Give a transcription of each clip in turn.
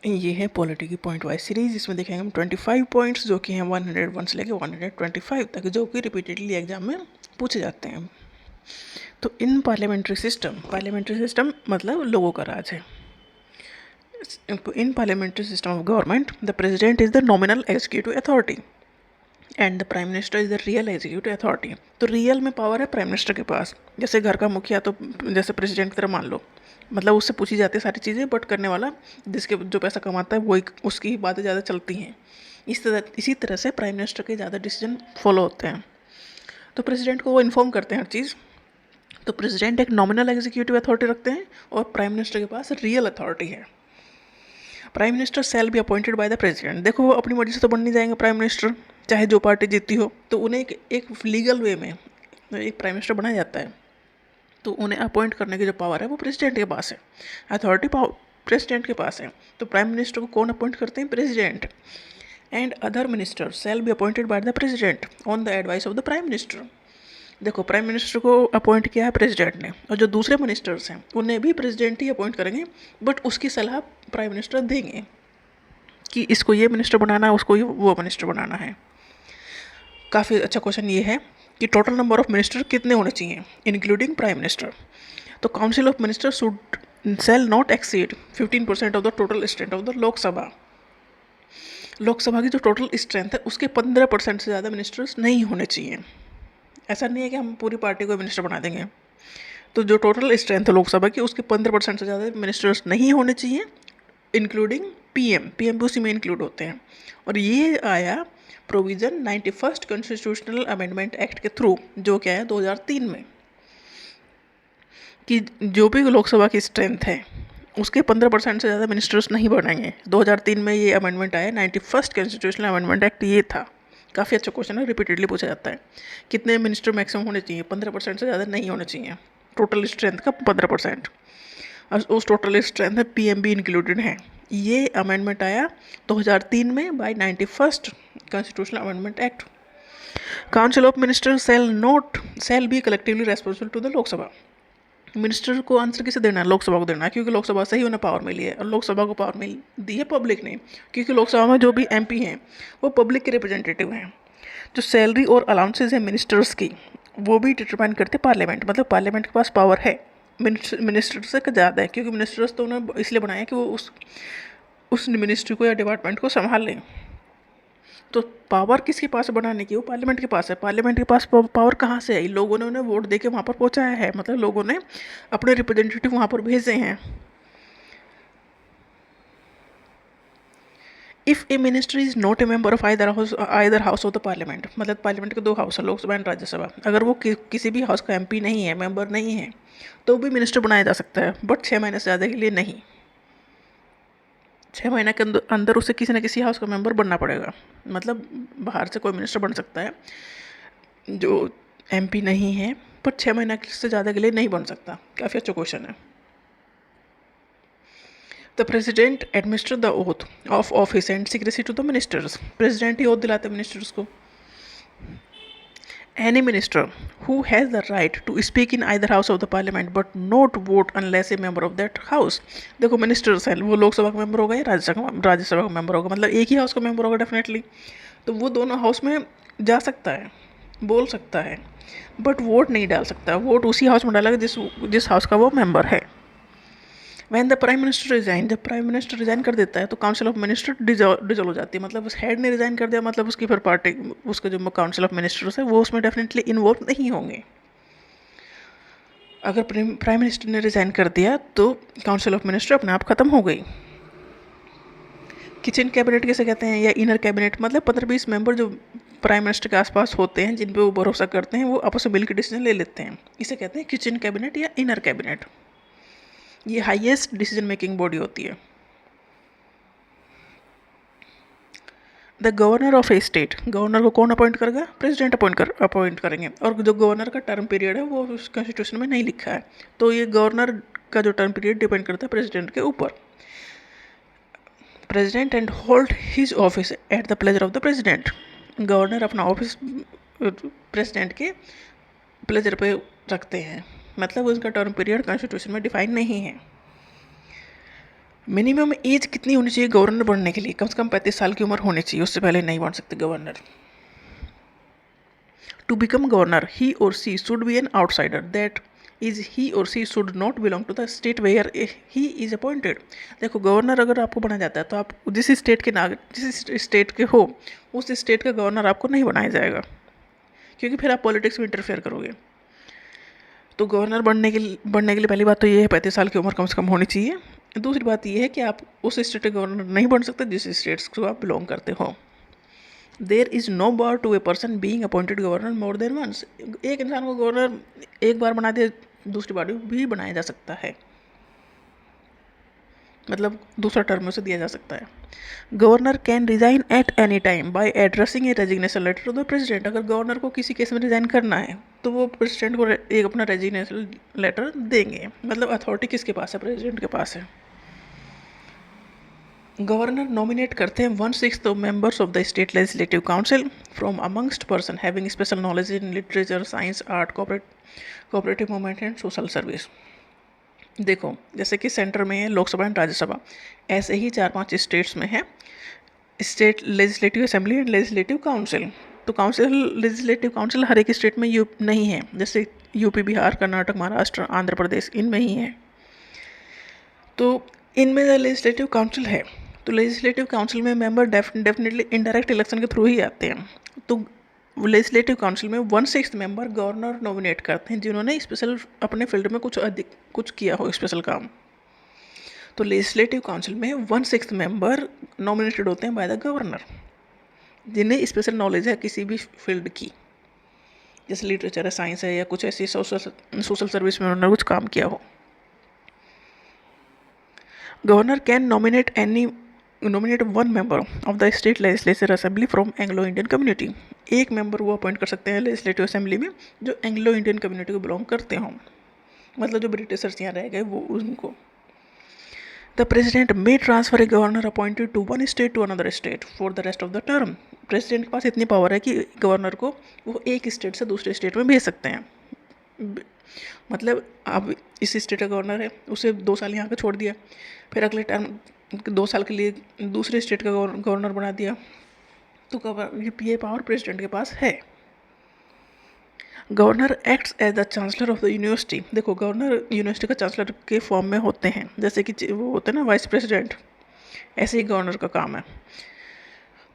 ये है पॉलिटी की पॉइंट वाइज सीरीज। इसमें देखेंगे हम 25 पॉइंट्स जो कि हैं 101 से लेकर 125 तक, जो कि रिपीटेडली एग्जाम में पूछे जाते हैं। तो इन पार्लियामेंट्री सिस्टम मतलब लोगों का राज है। इन parliamentary system of government the president is the nominal executive authority and the prime minister is the real executive authority. तो रियल में पावर है प्राइम मिनिस्टर के पास, जैसे घर का मुखिया तो जैसे प्रेसिडेंट की तरह मान लो, मतलब उससे पूछी जाती है सारी चीज़ें, बट करने वाला जिसके जो पैसा कमाता है वही, उसकी ही बातें ज़्यादा चलती हैं। इसी तरह से प्राइम मिनिस्टर के ज़्यादा डिसीजन फॉलो होते हैं। तो प्रेसिडेंट को वो इन्फॉर्म करते हैं हर चीज़। तो प्रेसिडेंट एक नॉमिनल एग्जीक्यूटिव अथॉरिटी रखते हैं और प्राइम मिनिस्टर के पास रियल अथॉरिटी है। Prime minister shall be appointed by the president. देखो वो अपनी मर्जी से तो बन नहीं जाएंगे प्राइम मिनिस्टर, चाहे जो पार्टी जीती हो, तो उन्हें एक लीगल वे में एक प्राइम मिनिस्टर बनाया जाता है। तो उन्हें अपॉइंट करने की जो पावर है वो प्रेसिडेंट के पास है, अथॉरिटी पावर प्रेसिडेंट के पास है। तो प्राइम मिनिस्टर को कौन अपॉइंट करते हैं? President. And other minister shall be appointed by the president on the advice of the prime minister. देखो प्राइम मिनिस्टर को अपॉइंट किया है प्रेसिडेंट ने, और जो दूसरे मिनिस्टर्स हैं उन्हें भी प्रेसिडेंट ही अपॉइंट करेंगे, बट उसकी सलाह प्राइम मिनिस्टर देंगे कि इसको ये मिनिस्टर बनाना है, उसको ये वो मिनिस्टर बनाना है। काफ़ी अच्छा क्वेश्चन ये है कि टोटल नंबर ऑफ मिनिस्टर कितने होने चाहिए इंक्लूडिंग प्राइम मिनिस्टर। तो council of minister should shall not exceed 15% of the total strength of the Lok Sabha. Lok Sabha की जो टोटल स्ट्रेंथ है उसके 15% से ज़्यादा मिनिस्टर्स नहीं होने चाहिए। ऐसा नहीं है कि हम पूरी पार्टी को मिनिस्टर बना देंगे। तो जो टोटल स्ट्रेंथ है लोकसभा की उसके 15% से ज़्यादा मिनिस्टर्स नहीं होने चाहिए, इंक्लूडिंग पीएम भी उसी में इंक्लूड होते हैं। और ये आया provision 91st constitutional amendment act के थ्रू, जो क्या है 2003 में, कि जो भी लोकसभा की स्ट्रेंथ है उसके 15% से ज़्यादा मिनिस्टर्स नहीं बनेंगे। 2003 में ये अमेंडमेंट आया, 91st कॉन्स्टिट्यूशनल अमेंडमेंट एक्ट ये था। काफ़ी अच्छा क्वेश्चन है, रिपीटेडली पूछा जाता है। कितने मिनिस्टर मैक्सिमम होने चाहिए? 15% से ज़्यादा नहीं होने चाहिए, टोटल स्ट्रेंथ का 15%। और उस टोटल स्ट्रेंथ में पीएम भी इंक्लूडेड है। ये अमेंडमेंट आया 2003 में by 91st constitutional amendment act. Council of minister shall be collectively responsible to the Lok Sabha. Minister को आंसर किसे देना है? लोकसभा को देना है, क्योंकि लोकसभा से ही उन्हें पावर मिली है, और लोकसभा को पावर मिल दी है पब्लिक ने, क्योंकि लोकसभा में जो भी एमपी हैं वो पब्लिक के रिप्रेजेंटेटिव हैं। जो सैलरी और अलाउंसेज हैं मिनिस्टर्स की, वो भी डिटरमाइन करते पार्लियामेंट, मतलब पार्लियामेंट के पास पावर है, मिनिस्टर से ज़्यादा है, क्योंकि मिनिस्टर्स तो उन्हें इसलिए बनाया कि वो उस मिनिस्ट्री को या डिपार्टमेंट को संभाल लें। तो पावर किसके पास है बनाने की? वो पार्लियामेंट के पास है। पार्लियामेंट के पास पावर कहाँ से आई? लोगों ने उन्हें वोट देके वहाँ पर पहुँचाया है, मतलब लोगों ने अपने रिप्रेजेंटेटिव वहाँ पर भेजे हैं। If A minister is not a member of either house of the parliament, मतलब पार्लियामेंट के दो हाउस है, लोकसभा एंड राज्यसभा, अगर वो किसी भी हाउस का एमपी नहीं है, मेंबर नहीं है, तो भी मिनिस्टर बनाया जा सकता है, बट 6 महीने से ज़्यादा के लिए नहीं। 6 महीने के अंदर उसे किसी न किसी हाउस का मेंबर बनना पड़ेगा। मतलब बाहर से कोई मिनिस्टर बन सकता है जो एमपी नहीं है, पर 6 महीने से ज़्यादा के लिए नहीं बन सकता। काफ़ी अच्छा क्वेश्चन है। The president administer the oath of office and secrecy to the ministers. President ही ओथ दिलाते हैं मिनिस्टर्स को। Any minister who has the right to speak in either house of the parliament but not vote unless a member of that house। देखो ministers हैं, वो लोकसभा का member होगा या राज्यसभा का मेंबर होगा, मतलब एक ही हाउस का मेंबर होगा डेफिनेटली। तो वो दोनों हाउस में जा सकता है, बोल सकता है, बट वोट नहीं डाल सकता। वोट उसी हाउस में डालेगा जिस हाउस का वो मेंबर है। When the prime minister resign, जब प्राइम मिनिस्टर रिजाइन कर देता है तो काउंसिल ऑफ मिनिस्टर डिजोल्व हो जाती है। मतलब उस हेड ने रिजाइन कर दिया, मतलब उसकी फिर पार्टी, उसके जो काउंसिल ऑफ मिनिस्टर्स है वो उसमें डेफिनेटली इन्वॉल्व नहीं होंगे। अगर प्राइम मिनिस्टर ने रिजाइन कर दिया तो काउंसिल ऑफ मिनिस्टर अपने आप खत्म हो गई। किचन कैबिनेट किसे कहते हैं, या इनर कैबिनेट, मतलब 15-20 मेंबर जो प्राइम मिनिस्टर के आसपास होते हैं, जिन पे वो भरोसा करते हैं, वो आपस में मिल के डिसीजन ले लेते हैं। इसे कहते हैं किचन कैबिनेट या इनर कैबिनेट। ये हाईएस्ट डिसीजन मेकिंग बॉडी होती है। The governor of A state, governor को कौन अपॉइंट करेगा? प्रेसिडेंट अपॉइंट करेंगे। और जो गवर्नर का टर्म पीरियड है वो कॉन्स्टिट्यूशन में नहीं लिखा है, तो ये गवर्नर का जो टर्म पीरियड डिपेंड करता है प्रेसिडेंट के ऊपर। President and hold his office at the pleasure of the president. Governor अपना ऑफिस प्रेसिडेंट के प्लेजर पे रखते हैं, मतलब उसका टर्म पीरियड कॉन्स्टिट्यूशन में डिफाइन नहीं है। मिनिमम एज कितनी होनी चाहिए गवर्नर बनने के लिए? कम से कम 35 साल की उम्र होनी चाहिए, उससे पहले नहीं बन सकते governor. To become governor he or she should be an outsider, that is he or she should not belong to the state where he is appointed. देखो, गवर्नर अगर आपको बनाया जाता है तो आप जिस स्टेट के जिस स्टेट के हो उस स्टेट का गवर्नर आपको नहीं बनाया जाएगा, क्योंकि फिर आप पॉलिटिक्स में इंटरफेयर करोगे। तो गवर्नर बनने के लिए पहली बात तो ये है 35 साल की उम्र कम से कम होनी चाहिए। दूसरी बात ये है कि आप उस स्टेट के गवर्नर नहीं बन सकते जिस स्टेट्स को आप बिलोंग करते हो। There is no bar to a person being appointed governor more than once. एक इंसान को गवर्नर एक बार बना दिया, दूसरी बार भी बनाया जा सकता है, मतलब दूसरा टर्म उसे दिया जा सकता है। Governor can resign at any time by addressing a resignation letter to the president. अगर गवर्नर को किसी केस में रिजाइन करना है तो वो प्रेसिडेंट को एक अपना रेजिग्नेशन लेटर देंगे। मतलब अथॉरिटी किसके पास है? प्रेसिडेंट के पास है। गवर्नर नॉमिनेट करते हैं 1/6 of members of the state legislative council from amongst person having special knowledge in literature, science, art, cooperative movement and social service. देखो, जैसे कि सेंटर में है लोकसभा एंड राज्यसभा, ऐसे ही 4-5 स्टेट्स में है state legislative assembly and legislative council. तो legislative council हर एक स्टेट में नहीं है, जैसे यूपी, बिहार, कर्नाटक, महाराष्ट्र, आंध्र प्रदेश, इनमें ही है। तो इनमें लेजिस्लेटिव काउंसिल है, तो लेजिस्लेटिव काउंसिल में मेंबर डेफिनेटली इनडायरेक्ट इलेक्शन के थ्रू ही आते हैं। तो लेजिस्लेटिव काउंसिल में 1/6 मेंबर गवर्नर नॉमिनेट करते हैं जिन्होंने स्पेशल अपने फील्ड में कुछ किया हो, स्पेशल काम। तो लेजिस्लेटिव काउंसिल में 1/6 मेंबर नॉमिनेटेड होते हैं बाय द गवर्नर, जिन्हें स्पेशल नॉलेज है किसी भी फील्ड की, जैसे लिटरेचर है, साइंस है, या कुछ ऐसी सोशल सर्विस में उन्होंने कुछ काम किया हो। Governor can nominate 1 member of the state legislature assembly from Anglo Indian community. एक मेंबर वो अपॉइंट कर सकते हैं लेजिस्लेटिव असेंबली में जो एंग्लो इंडियन कम्युनिटी को बिलोंग करते हों, मतलब जो ब्रिटिशर्स यहाँ रह गए वो उनको। The president may transfer a governor appointed to one state to another state for the rest of the term. President के पास इतनी पावर है कि गवर्नर को वो एक स्टेट से दूसरे स्टेट में भेज सकते हैं। मतलब अब इस स्टेट का गवर्नर है, उसे 2 साल यहाँ पे छोड़ दिया, फिर अगले टर्म 2 साल के लिए दूसरे स्टेट का गवर्नर बना दिया, तो ये पावर प्रेसिडेंट के पास है। Governor acts as the chancellor of the university. देखो, गवर्नर यूनिवर्सिटी का चांसलर के फॉर्म में होते हैं, जैसे कि वो होते हैं ना वाइस प्रेसिडेंट, ऐसे ही गवर्नर का काम है।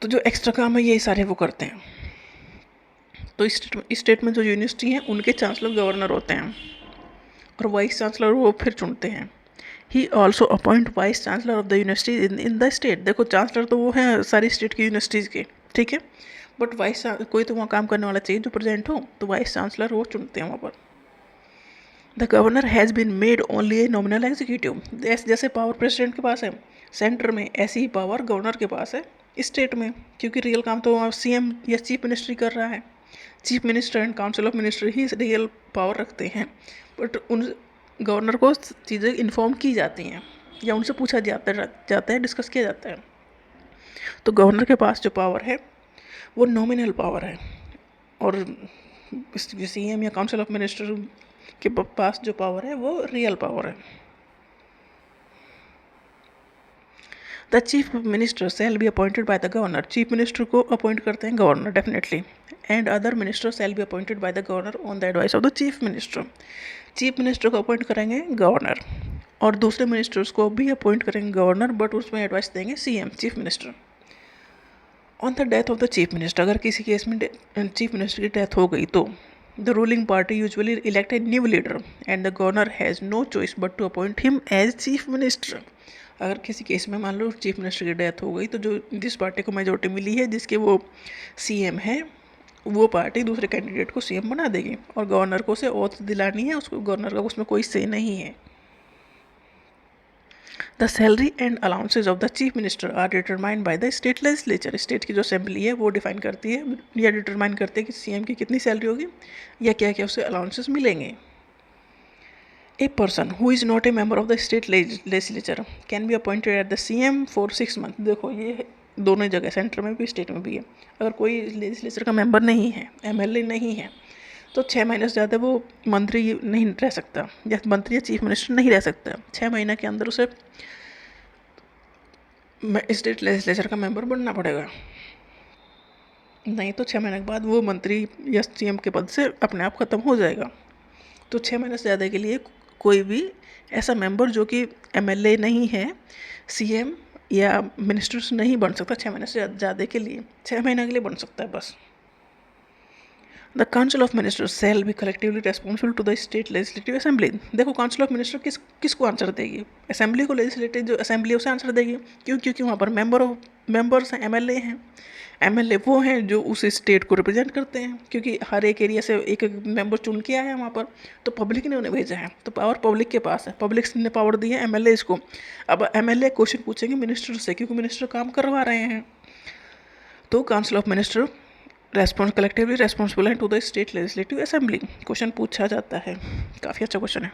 तो जो एक्स्ट्रा काम है ये सारे वो करते हैं। तो स्टेट में जो यूनिवर्सिटी है उनके चांसलर गवर्नर होते हैं और वाइस चांसलर वो फिर चुनते हैं। He also appoint vice chancellor of the university in the state. देखो, चांसलर तो वो हैं सारी स्टेट की यूनिवर्सिटीज़ के, ठीक है, बट कोई तो वहाँ काम करने वाला चाहिए जो प्रेजेंट हो, तो वाइस चांसलर वो चुनते हैं वहाँ पर। The governor has been made only a nominal executive. जैसे पावर प्रेसिडेंट के पास है सेंटर में, ऐसी ही पावर गवर्नर के पास है स्टेट में, क्योंकि रियल काम तो सीएम या चीफ मिनिस्टर कर रहा है। Chief minister and council of minister he real power रखते हैं, बट उन गवर्नर को चीज़ें इन्फॉर्म की जाती हैं या उनसे पूछा जाता है, डिस्कस किया जाता है। तो गवर्नर के पास जो पावर है वो नॉमिनल पावर है, और सीएम या काउंसिल ऑफ मिनिस्टर के पास जो पावर है वो रियल पावर है। The chief minister shall be appointed by the governor. Chief minister को अपॉइंट करते हैं governor definitely, and other minister shall be appointed by the governor on the advice of the chief minister. Chief minister को appoint करेंगे governor, और दूसरे ministers को भी appoint करेंगे गवर्नर, बट उसमें एडवाइस देंगे CM, chief minister. On the death of the chief minister, अगर किसी केस में चीफ मिनिस्टर की डेथ हो गई तो the ruling party usually elect a new leader and the governor has no choice but to appoint him as chief minister. अगर किसी case में मान लो चीफ मिनिस्टर की डेथ हो गई तो जिस पार्टी को मेजोरिटी मिली है, जिसके वो सीएम है, वो पार्टी दूसरे कैंडिडेट को सीएम बना देगी, और गवर्नर को उसे ओथ दिलानी है, उसको गवर्नर का उसमें कोई से नहीं है। The salary and allowances of the chief minister are determined by the state legislature. State की जो असेंबली है वो डिफाइन करती है या डिटरमाइन करती है कि सीएम की कितनी सैलरी होगी या क्या क्या उसे अलाउंसेस मिलेंगे। A person who is not a member of the state legislature can be appointed at the CM for 6 month. देखो, ये दोनों जगह, सेंटर में भी स्टेट में भी है। अगर कोई लेजिस्लेचर का मेंबर नहीं है, एमएलए नहीं है, तो 6 महीने से ज़्यादा वो मंत्री नहीं रह सकता, या मंत्री या चीफ मिनिस्टर नहीं रह सकता। 6 महीने के अंदर उसे स्टेट लेजिस्लेचर का मेंबर बनना पड़ेगा, नहीं तो 6 महीने के बाद वो मंत्री या सीएम के पद से अपने आप ख़त्म हो जाएगा। तो 6 महीने से ज़्यादा के लिए कोई भी ऐसा मेंबर जो कि एमएलए नहीं है, सीएम या मिनिस्टर्स नहीं बन सकता 6 महीने से ज़्यादा के लिए। 6 महीने के लिए बन सकता है बस। The council of ministers shall be collectively responsible to the state legislative assembly. देखो काउंसिल ऑफ मिनिस्टर किसको आंसर देगी? असेंबली को, लेजिस्लेटिव जो असेंबली है उसे आंसर देगी। क्यों? क्योंकि वहाँ पर मेंबर्स हैं, एमएलए हैं। एमएलए वो हैं जो उस स्टेट को रिप्रेजेंट करते हैं, क्योंकि हर एक एरिया से एक एक मेंबर चुन के आया है वहाँ पर, तो पब्लिक ने उन्हें भेजा है, तो पावर पब्लिक के पास है, पब्लिक ने पावर दी है एमएलए को। अब एमएलए क्वेश्चन पूछेंगे मिनिस्टर से, क्योंकि मिनिस्टर काम करवा रहे हैं। तो council of minister collectively responsible है to the state legislative assembly. Question पूछा जाता है, काफ़ी अच्छा क्वेश्चन है।